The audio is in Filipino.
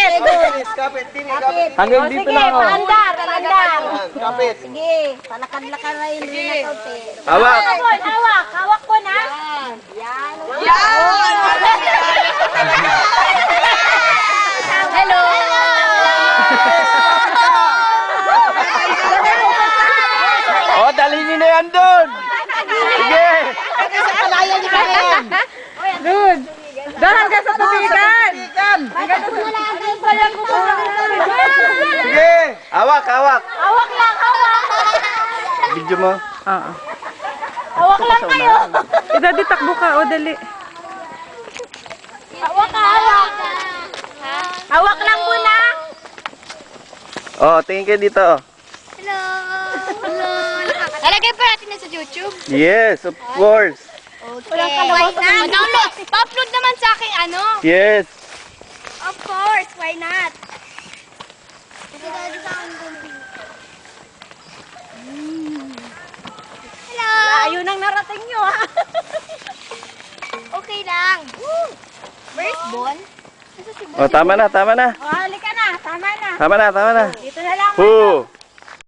Kapit! Kapit, tini, kapit. Hanggang dito lang, oh. Paandar! Kapit. Sige, palakad-lakad na yun rin na kaunti. Hawak. Hawak! Hawak ko na! Yan! Hello! Oh, dalhin niyo na yan doon. Sige. Doon. Doon hanggang sa tubigan. Sige. Hawak, hawak. Hawak lang! Hawak! Video mo. Oo. Hawak lang kayo! Daddy, takbo ka. O, dali. Hawak ka! Hawak! Hawak lang muna! Oh, tingin kayo dito. Hello! Hello! Talagay pa natin na sa YouTube? Yes, of course. Okay. Why not? Download! Pa-upload naman sa akin, ano? Yes. Of course, why not? Hello! Ayun ang narating nyo ha! Okay lang. First ball? Oh, tama na, tama na. O, halika na! Tama na! Tama na, tama na. Dito na lang! Who?